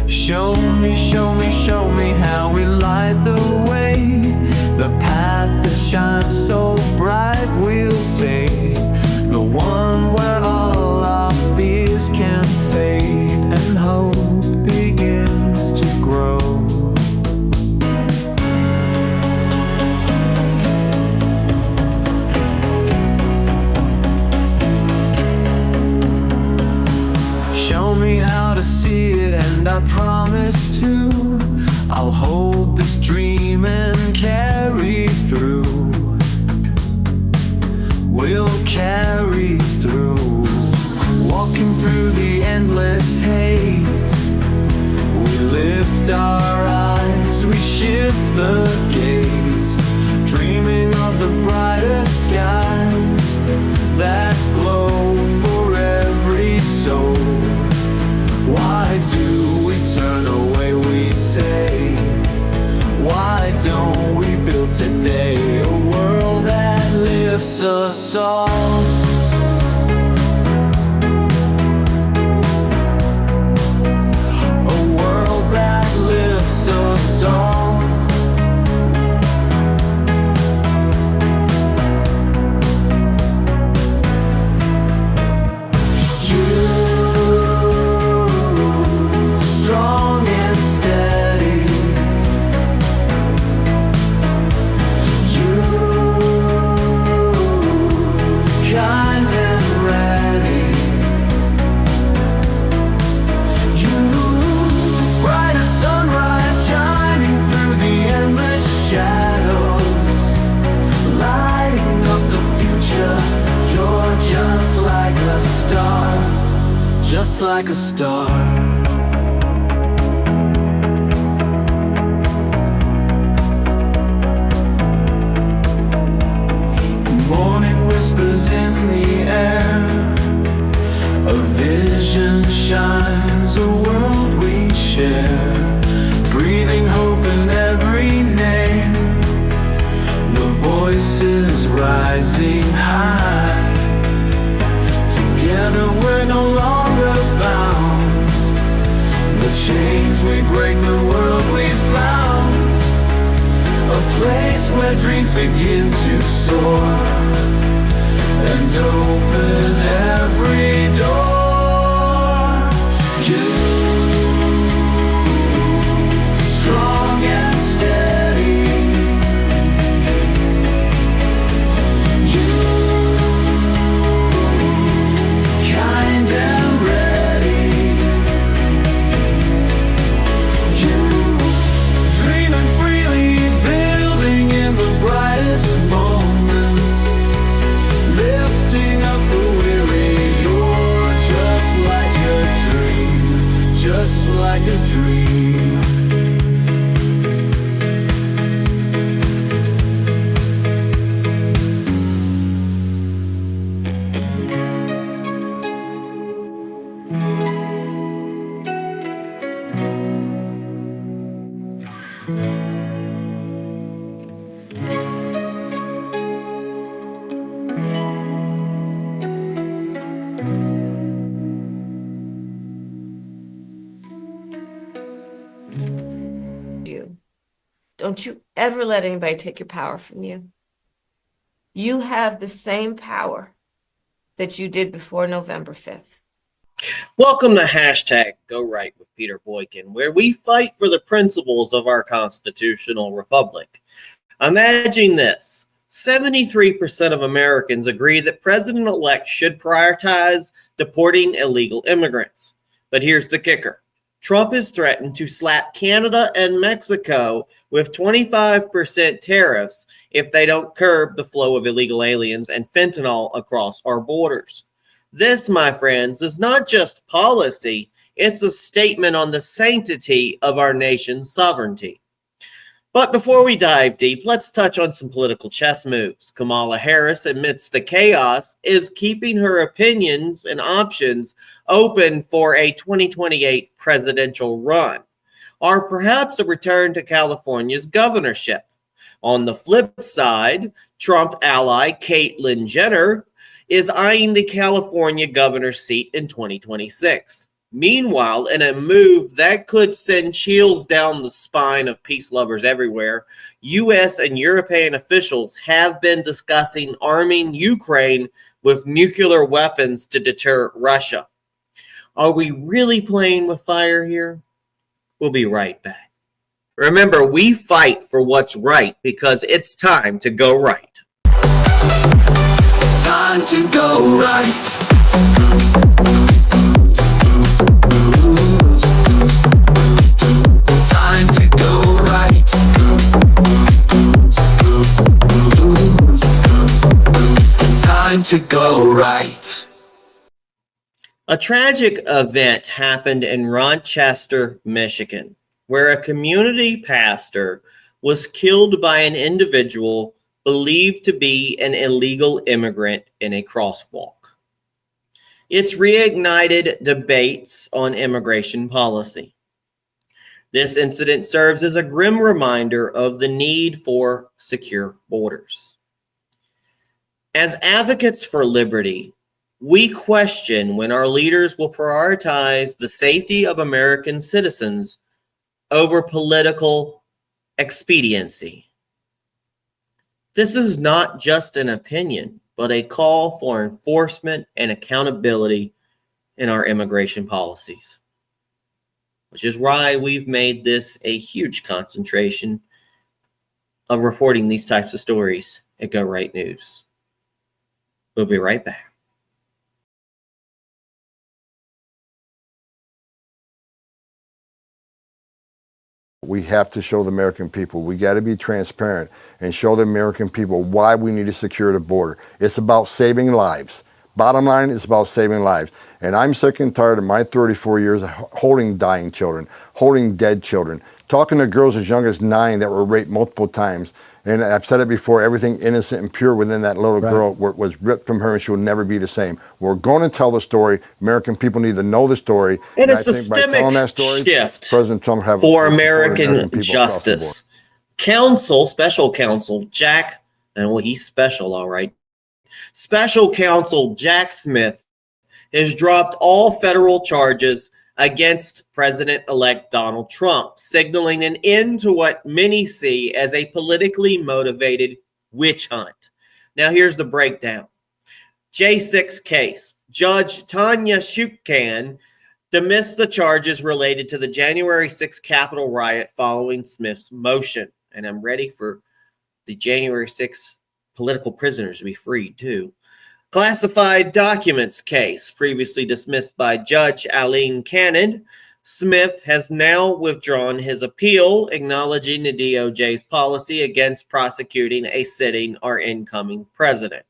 Show me, show me, show me how we light the way. The path that shines so bright, we'll say. The one where all our fears can fade and hope begins to grow. Show me how to see it, and I promise to. I'll hold this dream and carry through. We'll carry through. Walking through the endless haze, we lift our eyes, we shift the gaze, dreaming of the brighter skies that glow for every soul. Why do we turn away, we say? Why don't we build today a world that lifts us all? A world that lifts us all. Strong and steady, you kind and ready, you bright as sunrise shining through the endless shadows, lighting up the future. You're just like a star, just like a star. Morning whispers in the air, a vision shines, a world we share, breathing hope in every name, the voices rising high. Together we're no longer bound, the chains we break, the world we found. A place where dreams begin to soar and open every door. You, strong and steady, you, kind and ready, you, dreaming freely, building in the brightest moments, lifting up the weary. You're just like a dream, just like a dream. You. Don't you ever let anybody take your power from you. You have the same power that you did before November 5th. Welcome to hashtag Go Right with Peter Boykin, where we fight for the principles of our constitutional republic. Imagine this. 73% of Americans agree that President-elect should prioritize deporting illegal immigrants. But here's the kicker. Trump has threatened to slap Canada and Mexico with 25% tariffs if they don't curb the flow of illegal aliens and fentanyl across our borders. This, my friends, is not just policy, it's a statement on the sanctity of our nation's sovereignty. But before we dive deep, let's touch on some political chess moves. Kamala Harris, amidst the chaos, is keeping her opinions and options open for a 2028 presidential run, or perhaps a return to California's governorship. On the flip side, Trump ally Caitlyn Jenner is eyeing the California governor's seat in 2026. Meanwhile, in a move that could send chills down the spine of peace lovers everywhere, U.S. and European officials have been discussing arming Ukraine with nuclear weapons to deter Russia. Are we really playing with fire here? We'll be right back. Remember, we fight for what's right because it's time to go right. Time to go right. Time to go right. Time to go right. A tragic event happened in Rochester, Michigan, where a community pastor was killed by an individual believed to be an illegal immigrant in a crosswalk. It's reignited debates on immigration policy. This incident serves as a grim reminder of the need for secure borders. As advocates for liberty, we question when our leaders will prioritize the safety of American citizens over political expediency. This is not just an opinion, but a call for enforcement and accountability in our immigration policies, which is why we've made this a huge concentration of reporting these types of stories at Go Right News. We'll be right back. We have to show the American people. We got to be transparent and show the American people why we need to secure the border. It's about saving lives. Bottom line, it's about saving lives. And I'm sick and tired of my 34 years of holding dying children, holding dead children, talking to girls as young as 9 that were raped multiple times. And I've said it before, everything innocent and pure within that little girl was ripped from her, and she will never be the same. We're going to tell the story. American people need to know the story. And a systemic shift President Trump for American justice. Special counsel Jack, and well, he's special, all right. Special counsel Jack Smith has dropped all federal charges against President-elect Donald Trump, signaling an end to what many see as a politically motivated witch hunt. Now, here's the breakdown. J6 case. Judge Tanya Shukkan dismissed the charges related to the January 6th Capitol riot following Smith's motion. And I'm ready for the January 6th political prisoners to be freed, too. Classified documents case, previously dismissed by Judge Aline Cannon. Smith has now withdrawn his appeal, acknowledging the DOJ's policy against prosecuting a sitting or incoming president.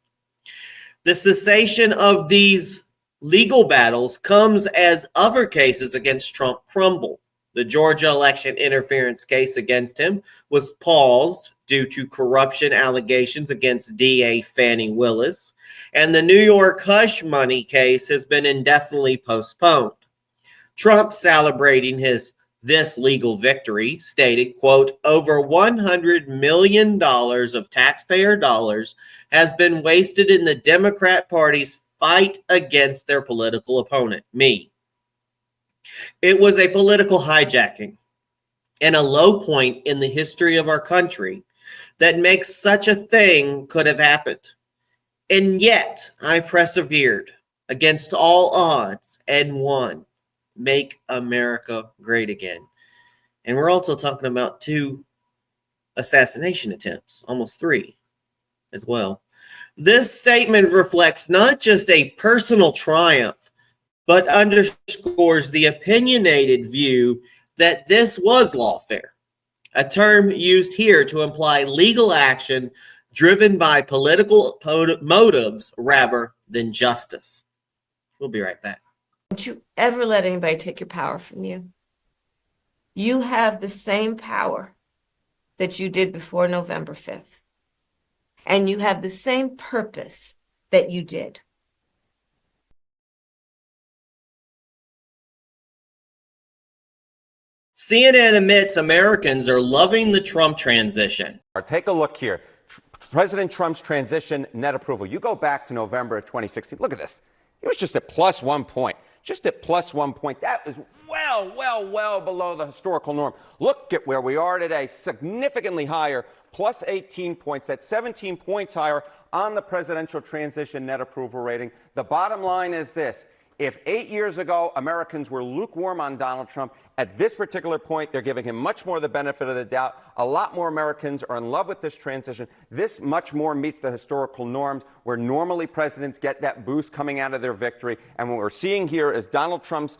The cessation of these legal battles comes as other cases against Trump crumble. The Georgia election interference case against him was paused due to corruption allegations against DA Fani Willis, and the New York hush money case has been indefinitely postponed. Trump, celebrating this legal victory, stated, quote, over $100 million of taxpayer dollars has been wasted in the Democrat Party's fight against their political opponent, me. It was a political hijacking and a low point in the history of our country that makes such a thing could have happened. And yet I persevered against all odds and won. Make America great again. And we're also talking about 2 assassination attempts, almost 3 as well. This statement reflects not just a personal triumph, but underscores the opinionated view that this was lawfare, a term used here to imply legal action driven by political motives rather than justice. We'll be right back. Don't you ever let anybody take your power from you. You have the same power that you did before November 5th. And you have the same purpose that you did. CNN admits Americans are loving the Trump transition. Take a look here. President Trump's transition net approval. You go back to November of 2016. Look at this. It was just at +1 point. just at plus 1 point. That is well below the historical norm. Look at where we are today, significantly higher, plus 18 points. That's 17 points higher on the presidential transition net approval rating. The bottom line is this. If 8 years ago Americans were lukewarm on Donald Trump, at this particular point, they're giving him much more the benefit of the doubt. A lot more Americans are in love with this transition. This much more meets the historical norms where normally presidents get that boost coming out of their victory. And what we're seeing here is Donald Trump's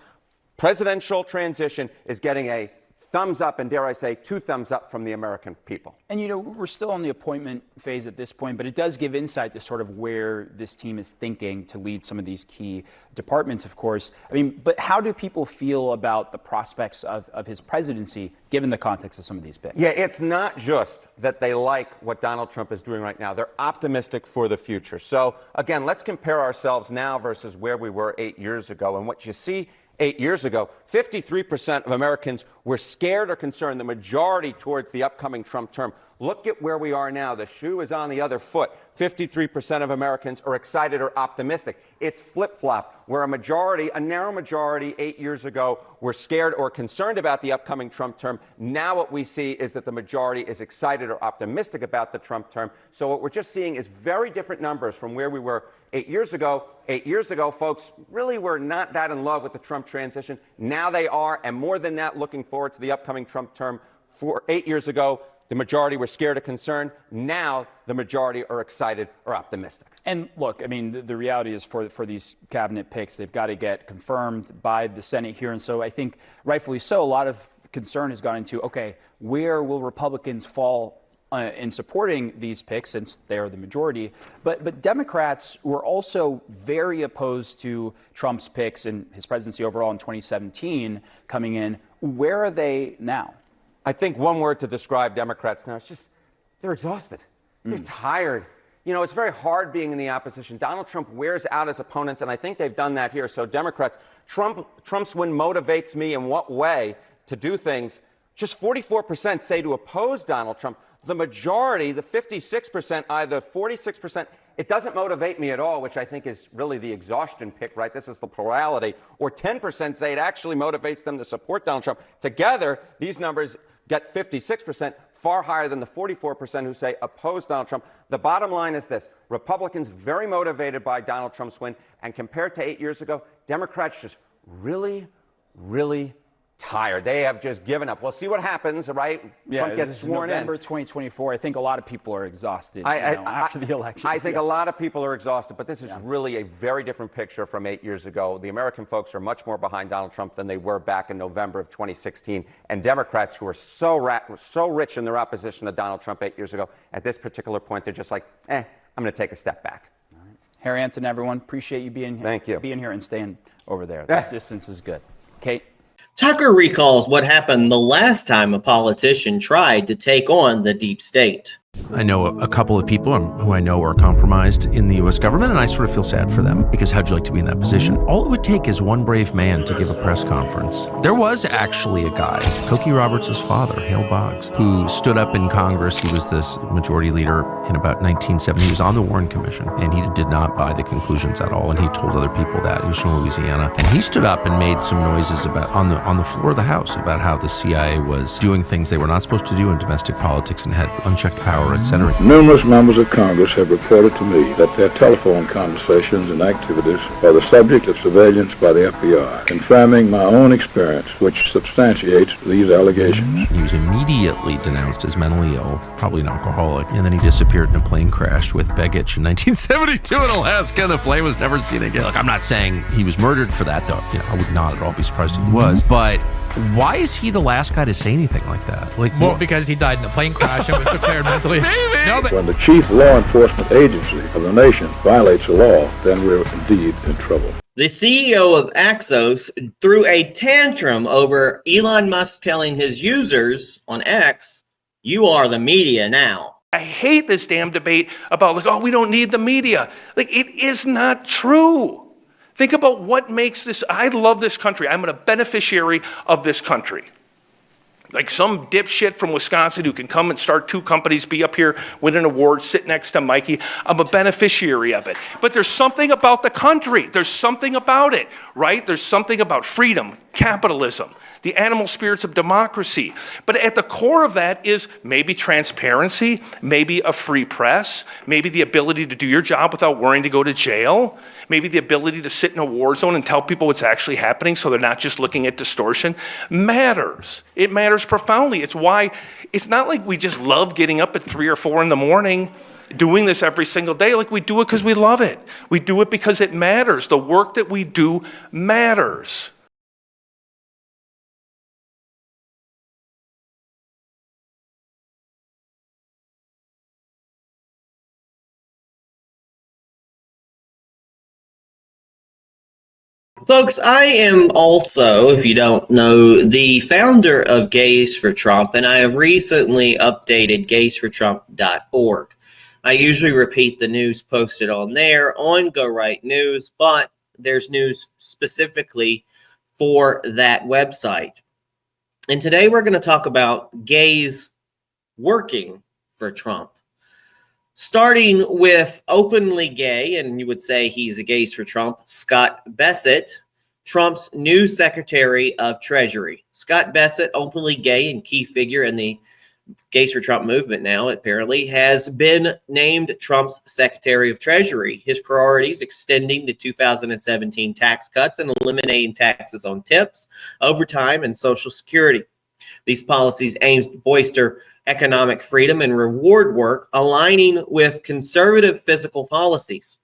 presidential transition is getting a thumbs up, and dare I say, 2 thumbs up from the American people. And, you know, we're still on the appointment phase at this point, but it does give insight to sort of where this team is thinking to lead some of these key departments, of course. I mean, but how do people feel about the prospects of his presidency, given the context of some of these picks? Yeah, it's not just that they like what Donald Trump is doing right now. They're optimistic for the future. So, again, let's compare ourselves now versus where we were 8 years ago. And what you see 8 years ago, 53% of Americans were scared or concerned, the majority towards the upcoming Trump term. Look at where we are now. The shoe is on the other foot. 53% of Americans are excited or optimistic. It's flip-flop, where a narrow majority 8 years ago were scared or concerned about the upcoming Trump term. Now what we see is that the majority is excited or optimistic about the Trump term. So what we're just seeing is very different numbers from where we were 8 years ago. 8 years ago, folks really were not that in love with the Trump transition. Now they are, and more than that, looking forward to the upcoming Trump term. 8 years ago, the majority were scared or concerned. Now the majority are excited or optimistic. And look, I mean, the reality is for these cabinet picks, they've got to get confirmed by the Senate here. And so I think rightfully so, a lot of concern has gone into, okay, where will Republicans fall in supporting these picks, since they are the majority? But Democrats were also very opposed to Trump's picks and his presidency overall in 2017 coming in. Where are they now? I think one word to describe Democrats now is just they're exhausted. They're tired. You know, it's very hard being in the opposition. Donald Trump wears out his opponents, and I think they've done that here. So Democrats, Trump's win motivates me in what way to do things? Just 44% say to oppose Donald Trump. The majority, the 56%, either 46%, it doesn't motivate me at all, which I think is really the exhaustion pick, right? This is the plurality. Or 10% say it actually motivates them to support Donald Trump. Together, these numbers get 56%, far higher than the 44% who say oppose Donald Trump. The bottom line is this. Republicans very motivated by Donald Trump's win, and compared to 8 years ago, Democrats just really tired. They have just given up. We'll see what happens, right? Yeah, Trump gets sworn November in. 2024. I think a lot of people are exhausted after the election. I think a lot of people are exhausted, but this is really a very different picture from 8 years ago. The American folks are much more behind Donald Trump than they were back in November of 2016. And Democrats, who are so rich in their opposition to Donald Trump 8 years ago, at this particular point, they're just like, I'm going to take a step back. All right. Harry Anton, everyone, appreciate you being here. Thank you. Being here and staying over there. This distance is good. Kate? Tucker recalls what happened the last time a politician tried to take on the deep state. I know a couple of people who I know are compromised in the U.S. government, and I sort of feel sad for them, because how'd you like to be in that position? All it would take is one brave man to give a press conference. There was actually a guy, Cokie Roberts' father, Hale Boggs, who stood up in Congress. He was this majority leader in about 1970. He was on the Warren Commission, and he did not buy the conclusions at all, and he told other people that. He was from Louisiana, and he stood up and made some noises about on the floor of the House about how the CIA was doing things they were not supposed to do in domestic politics and had unchecked power, etc. Numerous members of Congress have reported to me that their telephone conversations and activities are the subject of surveillance by the FBI, confirming my own experience, which substantiates these allegations. He was immediately denounced as mentally ill, probably an alcoholic, and then he disappeared in a plane crash with Begich in 1972 in Alaska. The plane was never seen again. Look, I'm not saying he was murdered for that, though. You know, I would not at all be surprised if he was, but why is he the last guy to say anything like that? Well, because he died in a plane crash and was declared mentally. Maybe. No, but When the chief law enforcement agency of the nation violates the law, then we're indeed in trouble. The CEO of Axios threw a tantrum over Elon Musk telling his users on X, "You are the media now." I hate this damn debate about we don't need the media. It is not true. Think about what makes this. I love this country. I'm a beneficiary of this country. Like some dipshit from Wisconsin who can come and start 2 companies, be up here, win an award, sit next to Mikey. I'm a beneficiary of it. But there's something about the country. There's something about it, right? There's something about freedom, capitalism, the animal spirits of democracy. But at the core of that is maybe transparency, maybe a free press, maybe the ability to do your job without worrying to go to jail, maybe the ability to sit in a war zone and tell people what's actually happening so they're not just looking at distortion. Matters. It matters profoundly. It's why it's not like we just love getting up at 3 or 4 in the morning doing this every single day. Like, we do it because we love it. We do it because it matters. The work that we do matters. Folks, I am also, if you don't know, the founder of Gays for Trump, and I have recently updated gaysfortrump.org. I usually repeat the news posted on there on Go Right News, but there's news specifically for that website. And today we're going to talk about gays working for Trump. Starting with openly gay, and you would say he's a Gays for Trump, Scott Bessent, Trump's new Secretary of Treasury. Scott Bessent, openly gay and key figure in the Gays for Trump movement now, apparently, has been named Trump's Secretary of Treasury. His priorities: extending the 2017 tax cuts and eliminating taxes on tips, overtime, and Social Security. These policies aim to bolster economic freedom and reward work, aligning with conservative fiscal policies.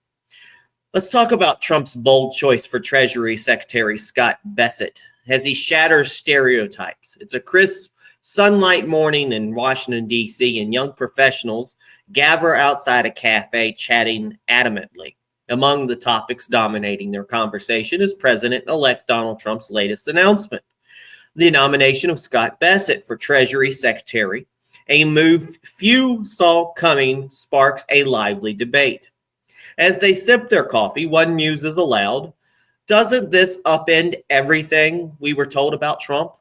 Let's talk about Trump's bold choice for Treasury Secretary Scott Bessent as he shatters stereotypes. It's a crisp sunlight morning in Washington, D.C., and young professionals gather outside a cafe chatting adamantly. Among the topics dominating their conversation is President-elect Donald Trump's latest announcement: the nomination of Scott Bessent for Treasury Secretary. A move few saw coming sparks a lively debate. As they sip their coffee, one muses aloud, "Doesn't this upend everything we were told about Trump?"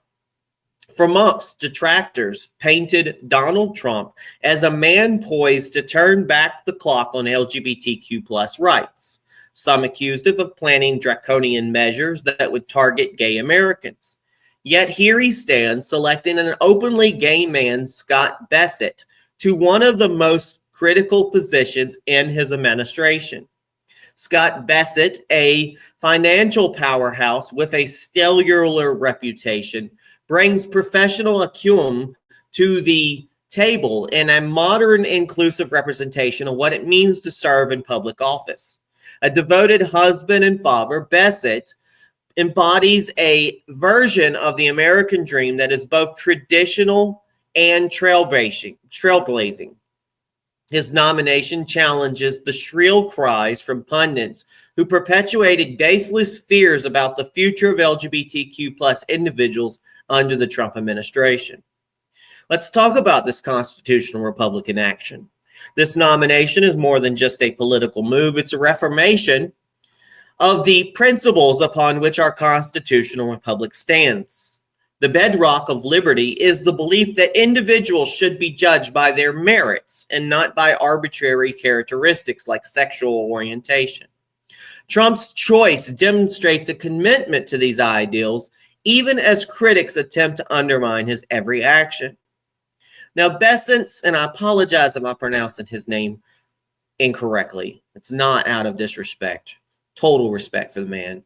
For months, detractors painted Donald Trump as a man poised to turn back the clock on LGBTQ plus rights. Some accused him of planning draconian measures that would target gay Americans. Yet here he stands, selecting an openly gay man, Scott Bessent, to one of the most critical positions in his administration. Scott Bessent, a financial powerhouse with a stellar reputation, brings professional acumen to the table in a modern, inclusive representation of what it means to serve in public office. A devoted husband and father, Bessent embodies a version of the American dream that is both traditional and trailblazing. His nomination challenges the shrill cries from pundits who perpetuated baseless fears about the future of LGBTQ plus individuals under the Trump administration. Let's talk about this constitutional Republican action. This nomination is more than just a political move. It's a reformation of the principles upon which our constitutional republic stands. The bedrock of liberty is the belief that individuals should be judged by their merits and not by arbitrary characteristics like sexual orientation. Trump's choice demonstrates a commitment to these ideals, even as critics attempt to undermine his every action. Now, Bessent's, and I apologize if I'm pronouncing his name incorrectly. It's not out of disrespect. Total respect for the man.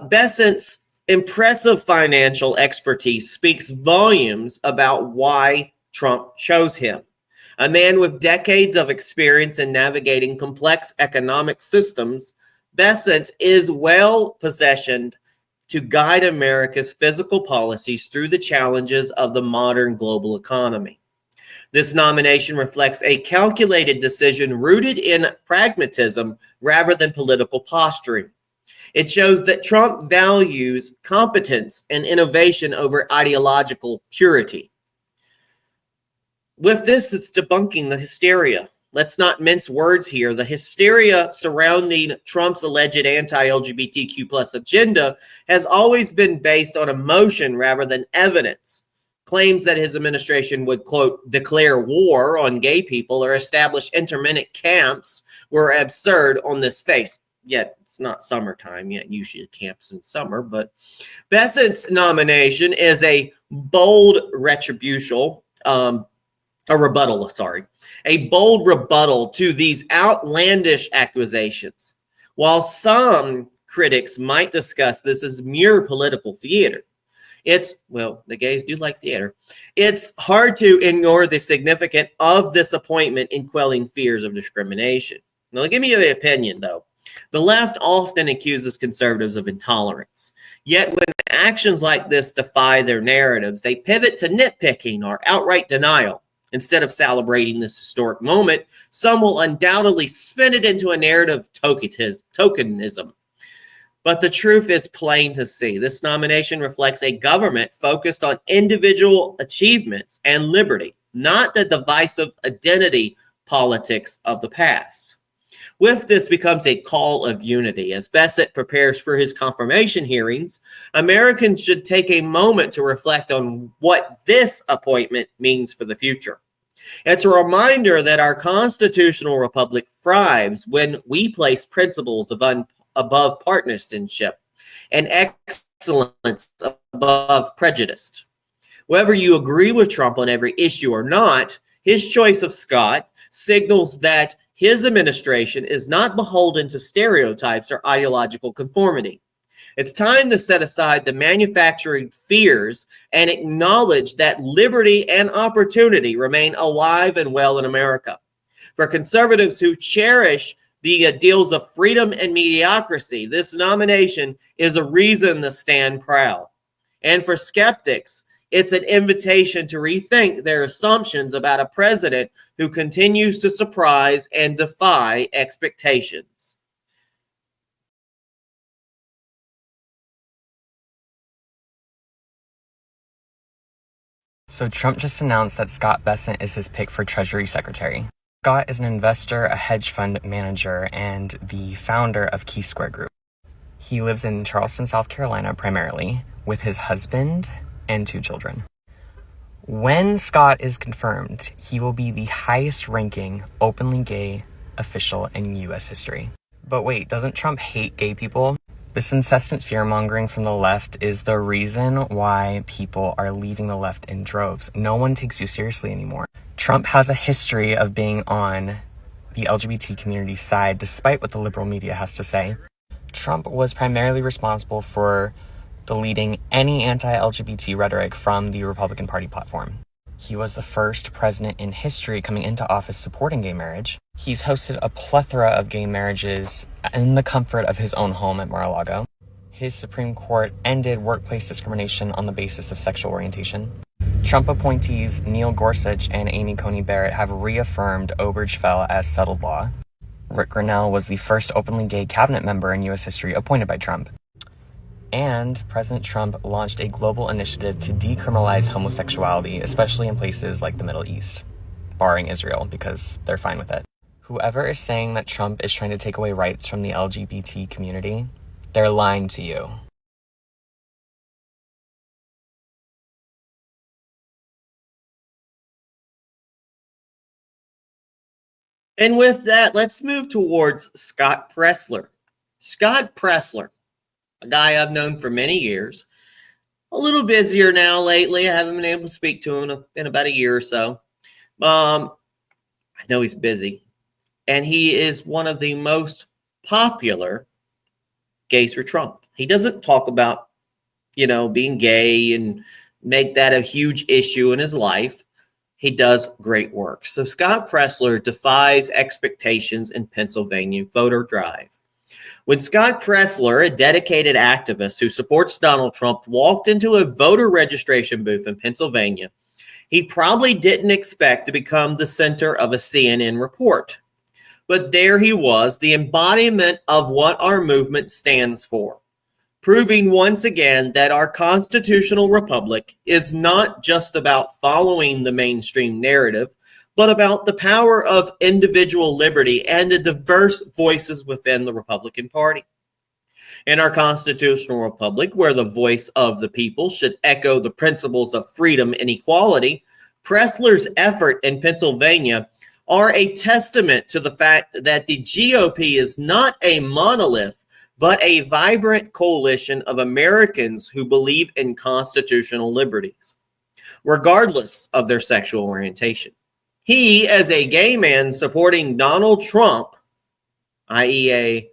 Bessent's impressive financial expertise speaks volumes about why Trump chose him. A man with decades of experience in navigating complex economic systems, Bessent is well positioned to guide America's fiscal policies through the challenges of the modern global economy. This nomination reflects a calculated decision rooted in pragmatism rather than political posturing. It shows that Trump values competence and innovation over ideological purity. With this, it's debunking the hysteria. Let's not mince words here. The hysteria surrounding Trump's alleged anti-LGBTQ plus agenda has always been based on emotion rather than evidence. Claims that his administration would, quote, declare war on gay people or establish intermittent camps were absurd on this face. Yet it's not summertime yet. Usually camps in summer, but Besant's nomination is a bold retribution, a rebuttal to these outlandish accusations. While some critics might discuss this as mere political theater, the gays do like theater. It's hard to ignore the significance of this appointment in quelling fears of discrimination. Now, give me your opinion, though. The left often accuses conservatives of intolerance. Yet when actions like this defy their narratives, they pivot to nitpicking or outright denial. Instead of celebrating this historic moment, some will undoubtedly spin it into a narrative of tokenism. But the truth is plain to see. This nomination reflects a government focused on individual achievements and liberty, not the divisive identity politics of the past. With this becomes a call of unity. As Besant prepares for his confirmation hearings, Americans should take a moment to reflect on what this appointment means for the future. It's a reminder that our constitutional republic thrives when we place principles above partisanship and excellence above prejudice. Whether you agree with Trump on every issue or not, his choice of Scott signals that his administration is not beholden to stereotypes or ideological conformity. It's time to set aside the manufactured fears and acknowledge that liberty and opportunity remain alive and well in America. For conservatives who cherish the ideals of freedom and mediocrity, this nomination is a reason to stand proud. And for skeptics, it's an invitation to rethink their assumptions about a president who continues to surprise and defy expectations. So Trump just announced that Scott Bessent is his pick for Treasury Secretary. Scott is an investor, a hedge fund manager, and the founder of Key Square Group. He lives in Charleston, South Carolina, primarily, with his husband and 2 children. When Scott is confirmed, he will be the highest-ranking openly gay official in U.S. history. But wait, doesn't Trump hate gay people? This incessant fear-mongering from the left is the reason why people are leaving the left in droves. No one takes you seriously anymore. Trump has a history of being on the LGBT community side, despite what the liberal media has to say. Trump was primarily responsible for deleting any anti-LGBT rhetoric from the Republican Party platform. He was the first president in history coming into office supporting gay marriage. He's hosted a plethora of gay marriages in the comfort of his own home at Mar-a-Lago. His Supreme Court ended workplace discrimination on the basis of sexual orientation. Trump appointees Neil Gorsuch and Amy Coney Barrett have reaffirmed Obergefell as settled law. Rick Grinnell was the first openly gay cabinet member in U.S. history appointed by Trump. And President Trump launched a global initiative to decriminalize homosexuality, especially in places like the Middle East, barring Israel, because they're fine with it. Whoever is saying that Trump is trying to take away rights from the LGBT community, they're lying to you. And with that, let's move towards Scott Presler. Scott Presler, a guy I've known for many years, a little busier now lately. I haven't been able to speak to him in about a year or so. I know he's busy. And he is one of the most popular gays for Trump. He doesn't talk about, being gay and make that a huge issue in his life. He does great work. So Scott Presler defies expectations in Pennsylvania voter drive. When Scott Presler, a dedicated activist who supports Donald Trump, walked into a voter registration booth in Pennsylvania, he probably didn't expect to become the center of a CNN report. But there he was, the embodiment of what our movement stands for, proving once again that our constitutional republic is not just about following the mainstream narrative, but about the power of individual liberty and the diverse voices within the Republican Party. In our constitutional republic, where the voice of the people should echo the principles of freedom and equality, Pressler's effort in Pennsylvania are a testament to the fact that the GOP is not a monolith, but a vibrant coalition of Americans who believe in constitutional liberties, regardless of their sexual orientation. He, as a gay man supporting Donald Trump, i.e.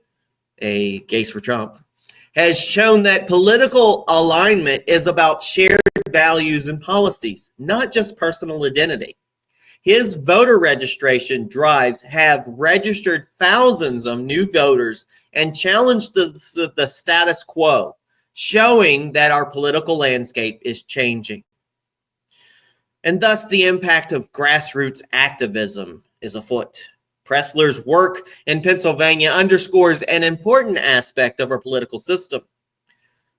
a Gays for Trump, has shown that political alignment is about shared values and policies, not just personal identity. His voter registration drives have registered thousands of new voters and challenged the status quo, showing that our political landscape is changing. And thus the impact of grassroots activism is afoot. Pressler's work in Pennsylvania underscores an important aspect of our political system.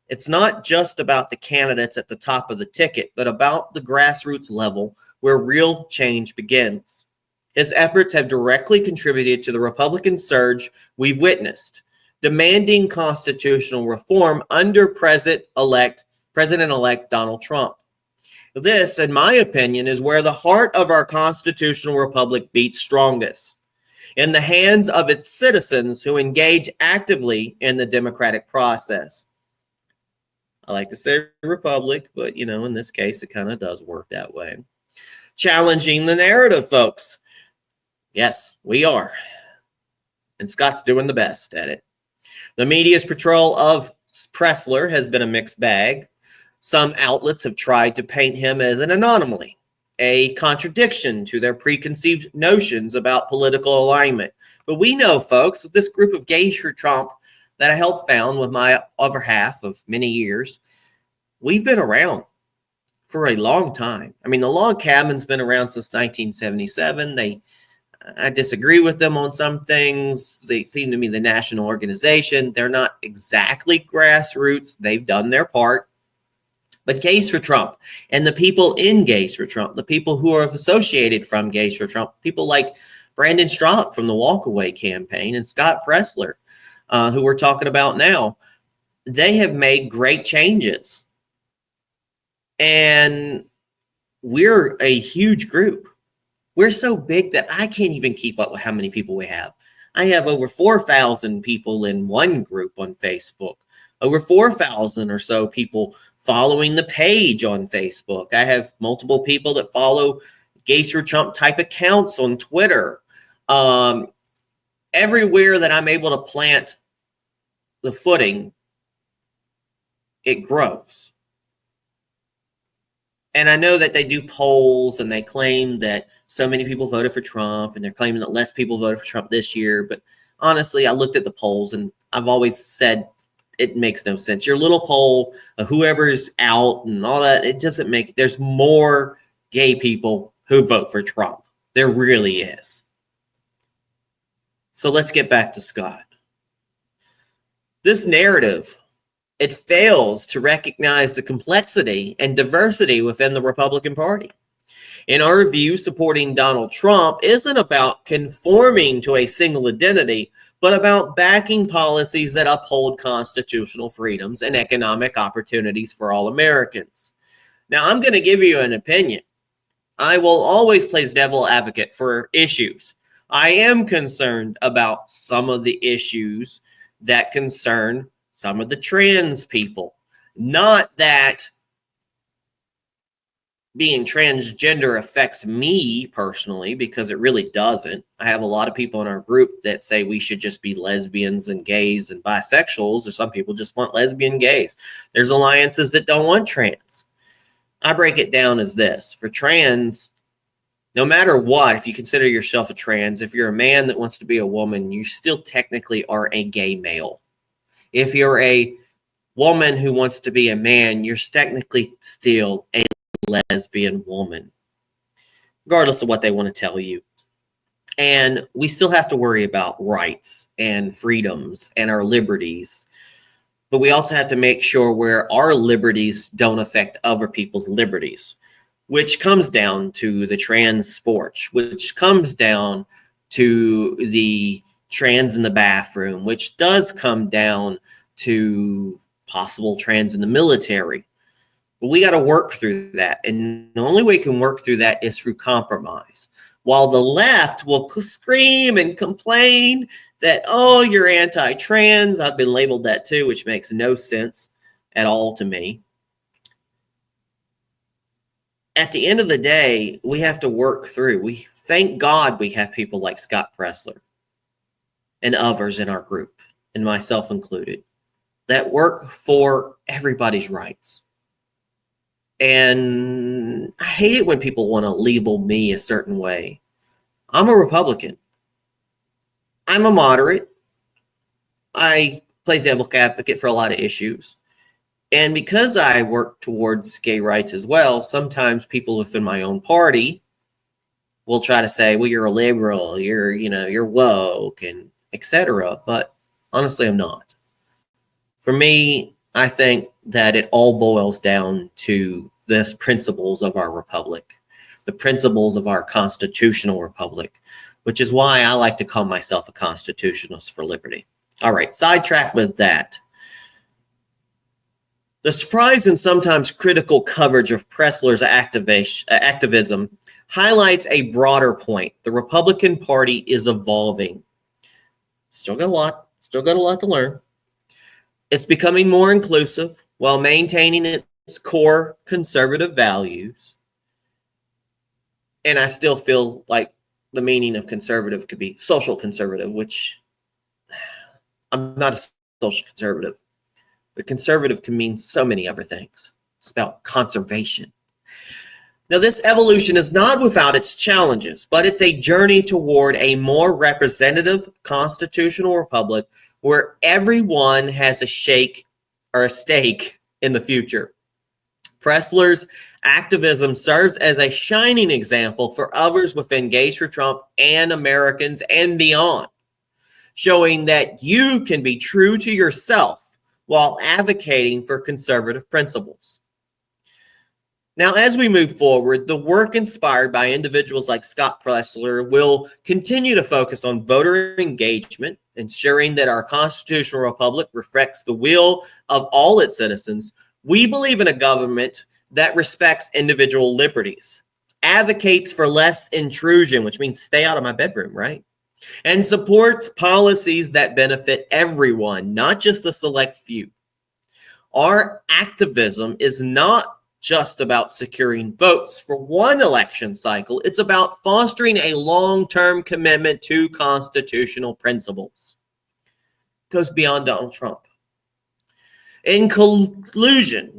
It's not just about the candidates at the top of the ticket, but about the grassroots level where real change begins. His efforts have directly contributed to the Republican surge we've witnessed, demanding constitutional reform under President-elect Donald Trump. This, in my opinion, is where the heart of our constitutional republic beats strongest, in the hands of its citizens who engage actively in the democratic process. I like to say republic, but in this case, it kind of does work that way. Challenging the narrative, folks. Yes, we are. And Scott's doing the best at it. The media's portrayal of Pressler has been a mixed bag. Some outlets have tried to paint him as an anomaly, a contradiction to their preconceived notions about political alignment. But we know, folks, with this group of Gays for Trump that I helped found with my other half of many years, we've been around for a long time. I mean, the log cabin's been around since 1977. I disagree with them on some things. They seem to be the national organization. They're not exactly grassroots. They've done their part. But Gays for Trump and the people in Gays for Trump, the people who are associated from Gays for Trump, people like Brandon Strzok from the Walkaway campaign and Scott Pressler, who we're talking about now, they have made great changes. And we're a huge group. We're so big that I can't even keep up with how many people we have. I have over 4,000 people in one group on Facebook, over 4,000 or so people following the page on Facebook. I have multiple people that follow Gays for Trump type accounts on Twitter. Everywhere that I'm able to plant the footing, it grows. And I know that they do polls and they claim that so many people voted for Trump and they're claiming that less people voted for Trump this year. But honestly, I looked at the polls and I've always said it makes no sense. Your little poll of whoever's out and all that, it doesn't make, there's more gay people who vote for Trump. There really is. So let's get back to Scott. This narrative, it fails to recognize the complexity and diversity within the Republican Party. In our view, supporting Donald Trump isn't about conforming to a single identity, but about backing policies that uphold constitutional freedoms and economic opportunities for all Americans. Now, I'm going to give you an opinion. I will always play devil advocate for issues. I am concerned about some of the issues that concern some of the trans people. Not that being transgender affects me personally, because it really doesn't. I have a lot of people in our group that say we should just be lesbians and gays and bisexuals, or some people just want lesbian gays. There's alliances that don't want trans. I break it down as this. For trans, no matter what, if you consider yourself a trans, if you're a man that wants to be a woman, you still technically are a gay male. If you're a woman who wants to be a man, you're technically still a lesbian woman, regardless of what they want to tell you. And we still have to worry about rights and freedoms and our liberties. But we also have to make sure where our liberties don't affect other people's liberties, which comes down to the trans sports, which comes down to the trans in the bathroom, which does come down to possible trends in the military. But we got to work through that. And the only way we can work through that is through compromise. While the left will scream and complain that, oh, you're anti-trans. I've been labeled that too, which makes no sense at all to me. At the end of the day, we have to work through. Thank God we have people like Scott Presler and others in our group, and myself included, that work for everybody's rights. And I hate it when people want to label me a certain way. I'm a Republican. I'm a moderate. I play devil's advocate for a lot of issues. And because I work towards gay rights as well, sometimes people within my own party will try to say, well, you're a liberal, you're woke, and etc. But honestly, I'm not. For me, I think that it all boils down to the principles of our republic, the principles of our constitutional republic, which is why I like to call myself a constitutionalist for liberty. All right, sidetrack with that. The surprise and sometimes critical coverage of Presler's activism highlights a broader point. The Republican Party is evolving. Still got a lot to learn. It's becoming more inclusive while maintaining its core conservative values. And I still feel like the meaning of conservative could be social conservative, which I'm not a social conservative. But conservative can mean so many other things. It's about conservation. Now, this evolution is not without its challenges, but it's a journey toward a more representative constitutional republic where everyone has a stake in the future. Presler's activism serves as a shining example for others within Gays for Trump and Americans and beyond, showing that you can be true to yourself while advocating for conservative principles. Now, as we move forward, the work inspired by individuals like Scott Presler will continue to focus on voter engagement, ensuring that our constitutional republic reflects the will of all its citizens. We believe in a government that respects individual liberties, advocates for less intrusion, which means stay out of my bedroom, right? And supports policies that benefit everyone, not just a select few. Our activism is not just about securing votes for one election cycle. It's about fostering a long-term commitment to constitutional principles. It goes beyond Donald Trump. In conclusion,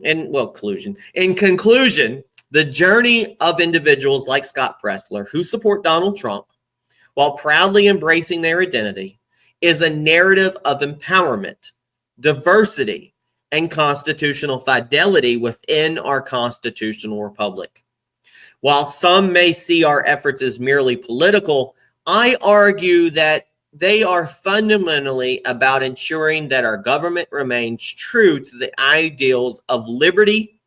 the journey of individuals like Scott Presler who support Donald Trump while proudly embracing their identity is a narrative of empowerment, diversity, and constitutional fidelity within our constitutional republic. While some may see our efforts as merely political, I argue that they are fundamentally about ensuring that our government remains true to the ideals of liberty,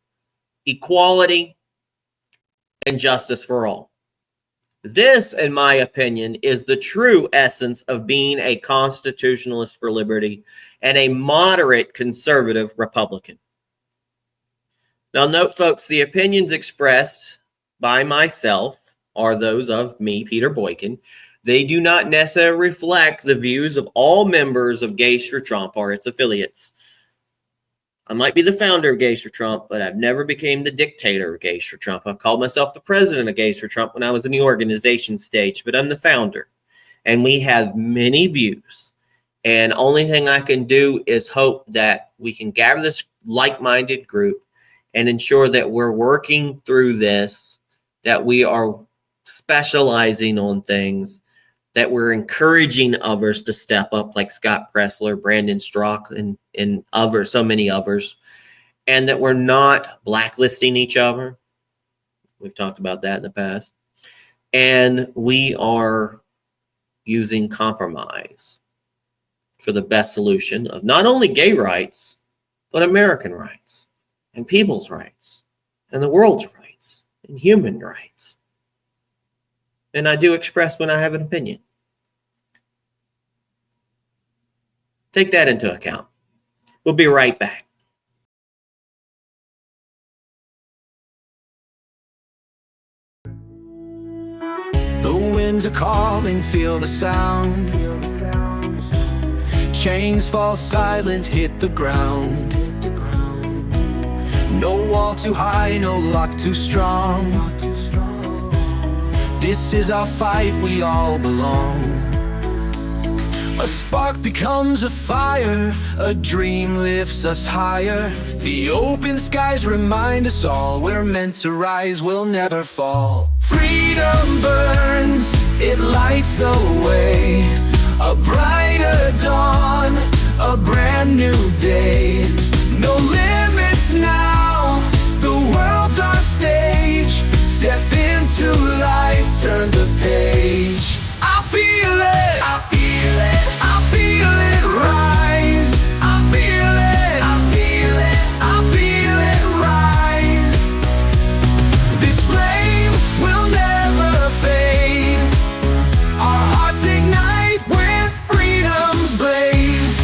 equality, and justice for all. This, in my opinion, is the true essence of being a constitutionalist for liberty and a moderate conservative Republican. Now, note, folks, the opinions expressed by myself are those of me, Peter Boykin. They do not necessarily reflect the views of all members of Gays for Trump or its affiliates. I might be the founder of Gays for Trump, but I've never became the dictator of Gays for Trump. I've called myself the president of Gays for Trump when I was in the organization stage, but I'm the founder. And we have many views. And only thing I can do is hope that we can gather this like-minded group and ensure that we're working through this, that we are specializing on things, that we're encouraging others to step up, like Scott Presler, Brandon Strzok, and others, so many others, and that we're not blacklisting each other. We've talked about that in the past. And we are using compromise for the best solution of not only gay rights, but American rights, and people's rights, and the world's rights, and human rights. And I do express when I have an opinion. Take that into account. We'll be right back. The winds are calling, feel the sound. Chains fall silent, hit the ground. No wall too high, no lock too strong. This is our fight, we all belong. A spark becomes a fire, a dream lifts us higher. The open skies remind us all we're meant to rise, we'll never fall. Freedom burns, it lights the way. A brighter dawn, a brand new day. No limits now, the world's our stage. Step into life, turn the page. I feel it, I feel it, I feel it rise. I feel it, I feel it, I feel it rise. This flame will never fade. Our hearts ignite with freedom's blaze.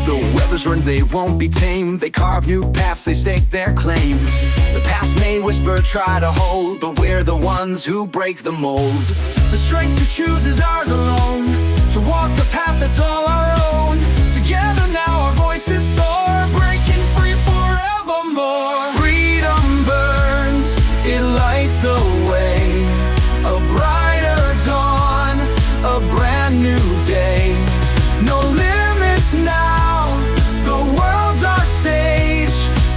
The weapons run, they won't be tamed. They carve new paths, they stake their claim. The past may whisper, try to hold, but we're the ones who break the mold. The strength to choose is ours alone, to walk the path that's all our own. Together now our voices soar, breaking free forevermore. Freedom burns, it lights the way. A brighter dawn, a brand new day. No limits now, the world's our stage.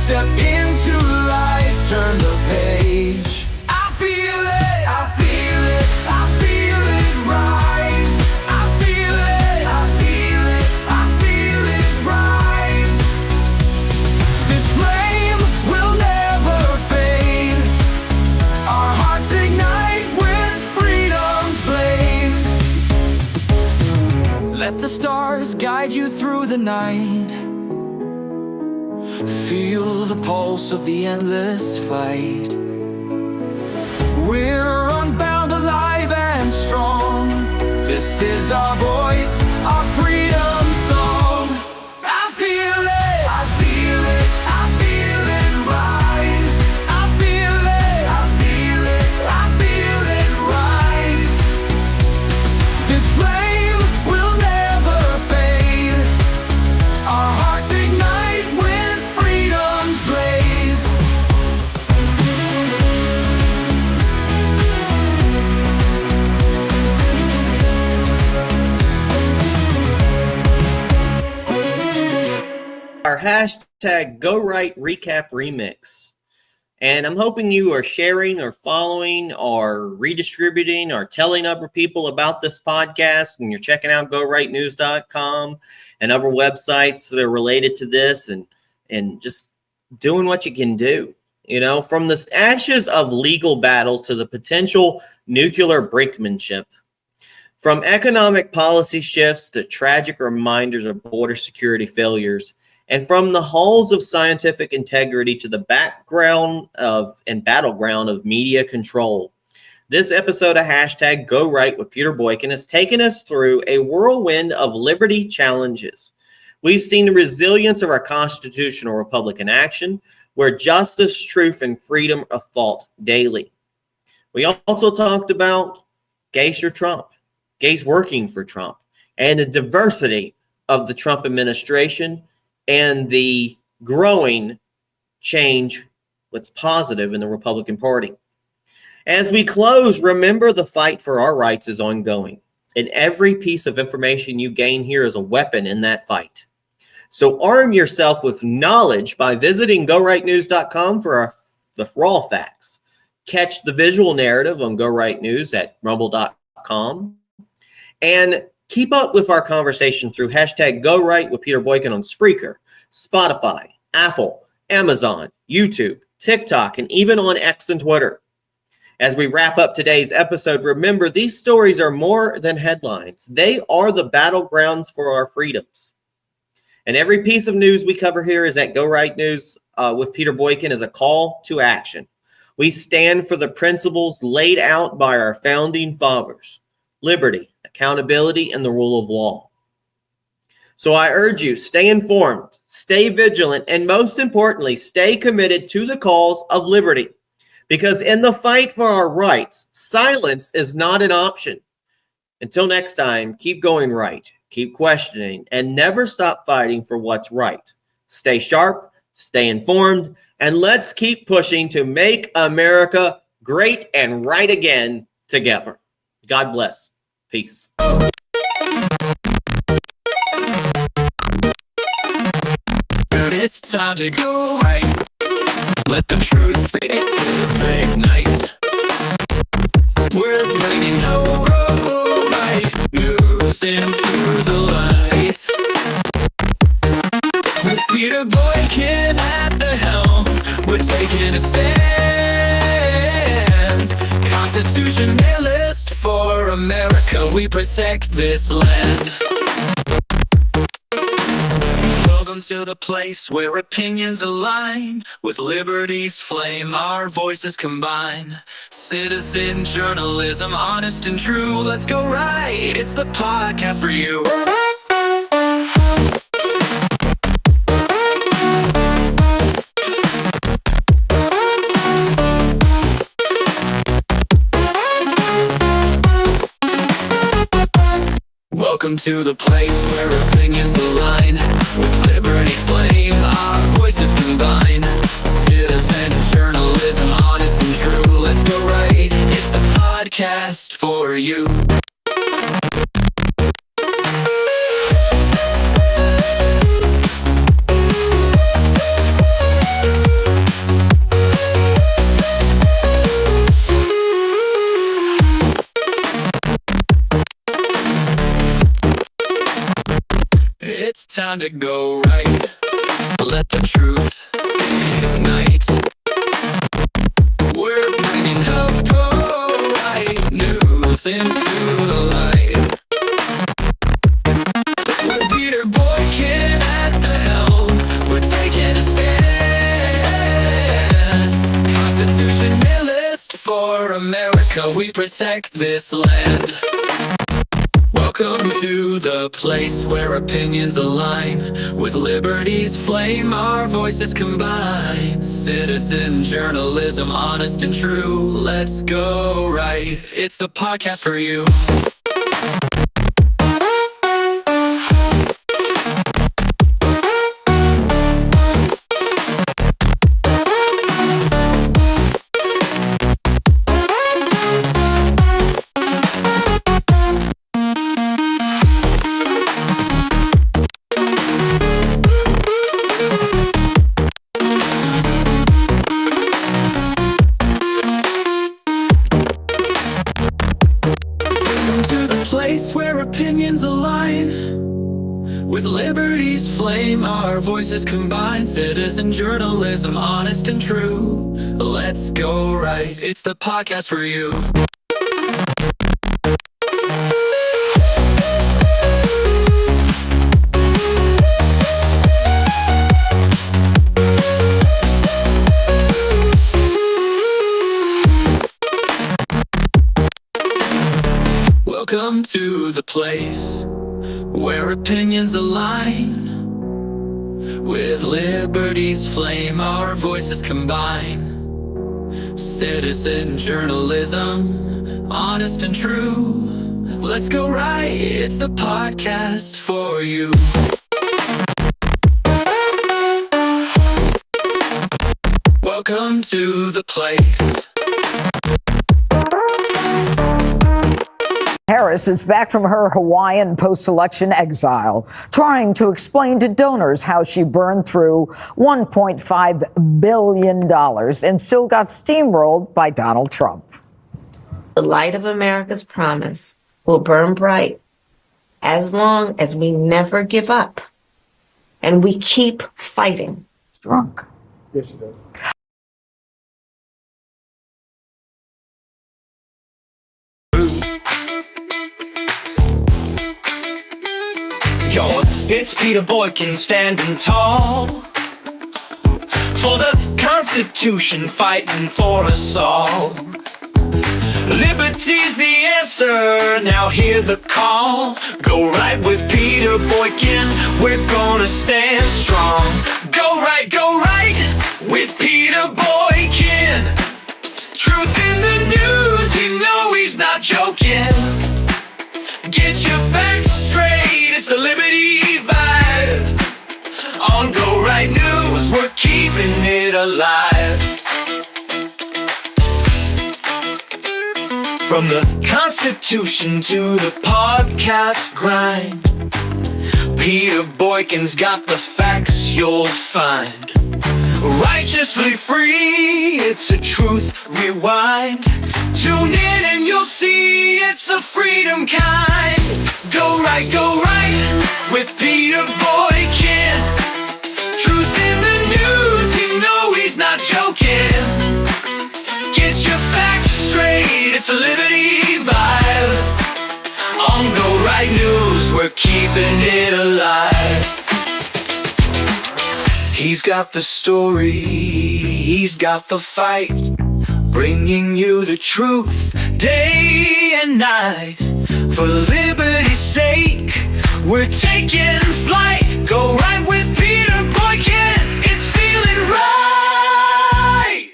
Step into life, turn the page. I feel it, I feel it, I feel it rise. I feel it, I feel it, I feel it rise. This flame will never fade. Our hearts ignite with freedom's blaze. Let the stars guide you through the night. Feel the pulse of the endless fight. We're unbound, alive and strong. This is our voice, our freedom song. I feel it, I feel it, I feel it rise. I feel it, I feel it, I feel it rise. This flame will never fade. Our hearts ignite with freedom's blaze. Our hashtag Go Right Recap Remix. And I'm hoping you are sharing or following or redistributing or telling other people about this podcast, and you're checking out GoRightNews.com and other websites that are related to this, and just doing what you can do. You know, from the ashes of legal battles to the potential nuclear brinkmanship, from economic policy shifts to tragic reminders of border security failures, and from the halls of scientific integrity to the background of and battleground of media control. This episode of hashtag Go Right with Peter Boykin has taken us through a whirlwind of liberty challenges. We've seen the resilience of our constitutional republic in action, where justice, truth, and freedom are fought daily. We also talked about gays for Trump, gays working for Trump, and the diversity of the Trump administration and the growing change, what's positive in the Republican Party. As we close, remember the fight for our rights is ongoing, and every piece of information you gain here is a weapon in that fight. So arm yourself with knowledge by visiting GoRightNews.com for the raw facts. Catch the visual narrative on Go Right News at rumble.com. And keep up with our conversation through hashtag Go Right with Peter Boykin on Spreaker, Spotify, Apple, Amazon, YouTube, TikTok, and even on X and Twitter. As we wrap up today's episode, remember these stories are more than headlines. They are the battlegrounds for our freedoms. And every piece of news we cover here is at Go Right News with Peter Boykin is a call to action. We stand for the principles laid out by our founding fathers: liberty, accountability, and the rule of law. So I urge you, stay informed, stay vigilant, and most importantly, stay committed to the cause of liberty. Because in the fight for our rights, silence is not an option. Until next time, keep going right, keep questioning, and never stop fighting for what's right. Stay sharp, stay informed, and let's keep pushing to make America great and right again together. God bless. Peace. It's time to go right. Let the truth ignite. We're bringing the right news into the light. With Peter Boykin at the helm, we're taking a stand. Constitutionalist for America, we protect this land. Welcome to the place where opinions align. With liberty's flame, our voices combine. Citizen journalism, honest and true. Let's go right, it's the podcast for you. Welcome to the place where opinions align. With liberty's flame, our voices combine. Citizen journalism, honest and true. Let's go right, it's the podcast for you. It's time to go right. Let the truth ignite. We're bringing the right news into the light. With Peter Boykin at the helm, we're taking a stand. Constitutionalist for America, we protect this land. Welcome to the place where opinions align. With liberty's flame, our voices combine. Citizen journalism, honest and true. Let's go right, it's the podcast for you. Where opinions align. With liberty's flame, our voices combine. Citizen journalism, honest and true. Let's go right, it's the podcast for you. Welcome to the place where opinions align. With liberty's flame, our voices combine. Citizen journalism, honest and true. Let's go right, it's the podcast for you. Welcome to the place. Harris is back from her Hawaiian post-election exile, trying to explain to donors how she burned through $1.5 billion and still got steamrolled by Donald Trump. The light of America's promise will burn bright as long as we never give up and we keep fighting. Drunk. Yes, she does. Yo, it's Peter Boykin standing tall for the Constitution, fighting for us all. Liberty's the answer, now hear the call. Go right with Peter Boykin, we're gonna stand strong. Go right with Peter Boykin. Truth in the news, you know he's not joking. Get your facts straight, it's the Liberty vibe. On Go Right News, we're keeping it alive. From the Constitution to the podcast grind, Peter Boykin's got the facts you'll find. Righteously free, it's a truth rewind. Tune in and you'll see it's a freedom kind. Go right with Peter Boykin. Truth in the news, you know he's not joking. Get your facts straight, it's a Liberty vibe. On Go Right News, we're keeping it alive. He's got the story, he's got the fight, bringing you the truth day and night. For liberty's sake, we're taking flight. Go right with Peter Boykin, it's feeling right.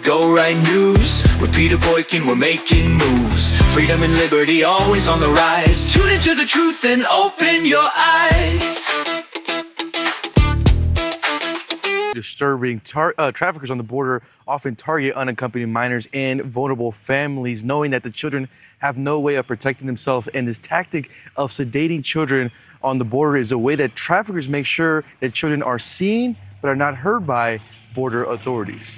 Go right news. With Peter Boykin, we're making moves. Freedom and liberty always on the rise. Tune into the truth and open your eyes. Disturbing. Traffickers on the border often target unaccompanied minors and vulnerable families, knowing that the children have no way of protecting themselves. And this tactic of sedating children on the border is a way that traffickers make sure that children are seen but are not heard by border authorities.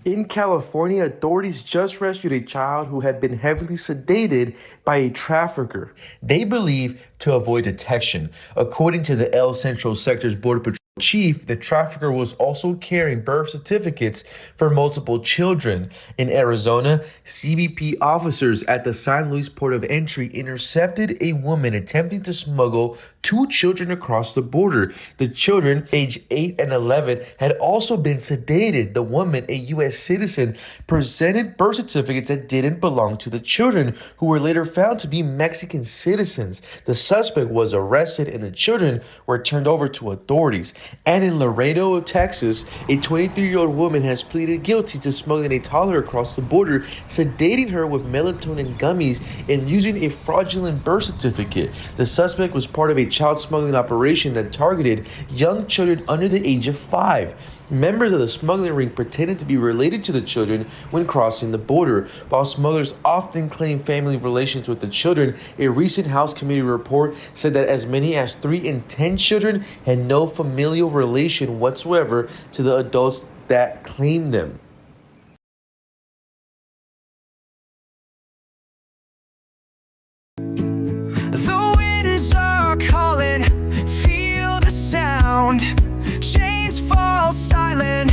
In California, authorities just rescued a child who had been heavily sedated by a trafficker. They believe to avoid detection. According to the El Centro Sector's Border Patrol chief, the trafficker was also carrying birth certificates for multiple children. In Arizona, CBP officers at the San Luis Port of Entry intercepted a woman attempting to smuggle 2 children across the border. The children, aged 8 and 11, had also been sedated. The woman, a U.S. citizen, presented birth certificates that didn't belong to the children, who were later found to be Mexican citizens. The suspect was arrested and the children were turned over to authorities. And in Laredo, Texas, a 23-year-old woman has pleaded guilty to smuggling a toddler across the border, sedating her with melatonin gummies, and using a fraudulent birth certificate. The suspect was part of a child smuggling operation that targeted young children under the age of 5. Members of the smuggling ring pretended to be related to the children when crossing the border. While smugglers often claim family relations with the children, a recent House committee report said that as many as 3 in 10 children had no familial relation whatsoever to the adults that claimed them. The winds are calling, feel the sound. Chains fall silent,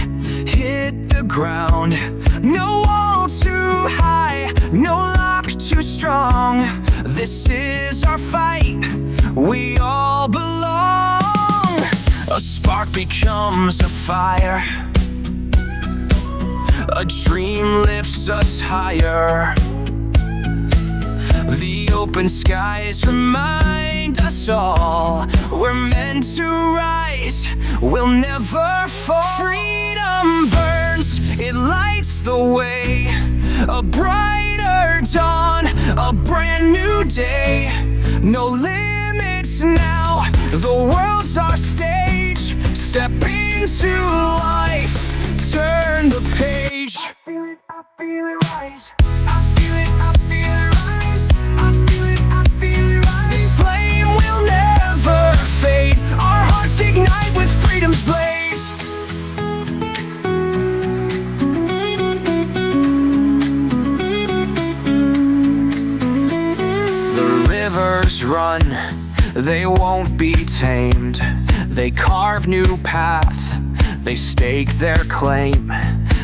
hit the ground. No wall too high, no lock too strong. This is our fight, we all belong. A spark becomes a fire, a dream lifts us higher. The open skies remind us all we're meant to rise, we'll never fall. Freedom burns, it lights the way. A brighter dawn, a brand new day. No limits now, the world's our stage. Step into life, turn the page. I feel it rise. I feel it rise. I feel it rise. This flame will never fade. Our hearts ignite with freedom's blaze. The rivers run, they won't be tamed. They carve new path, they stake their claim.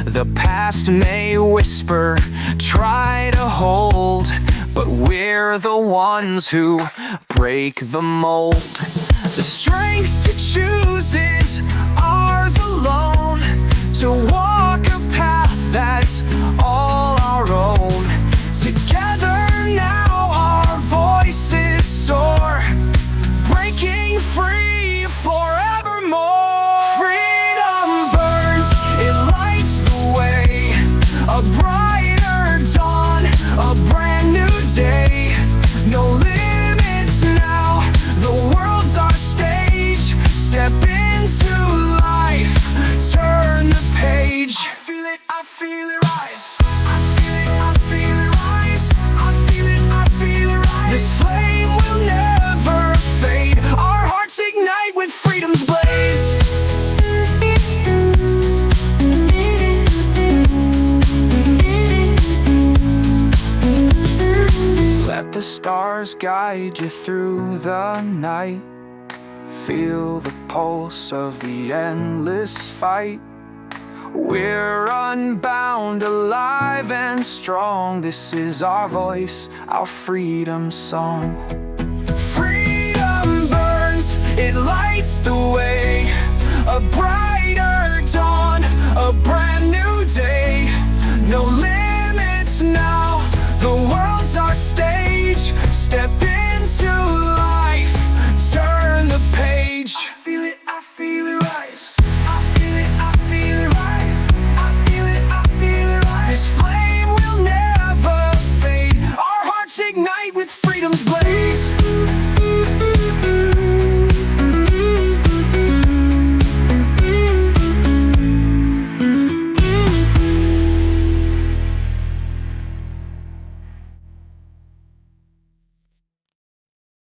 The past may whisper, try to hold, but we're the ones who break the mold. The strength to choose is ours alone, to walk a path that's all our own. Together now our voices soar, breaking free forevermore. Freedom burns, it lights the way, a brighter dawn, a brand new day. No limits now, the world's our stage. Step into life, turn the page. I feel it rise. I feel it rise. I feel it rise. This flame will never fade. Our hearts ignite with freedom's blaze. Let the stars guide you through the night. Feel the pulse of the endless fight. We're unbound, alive and strong. This is our voice, our freedom song. Freedom burns, it lights the way, a brighter dawn, a bright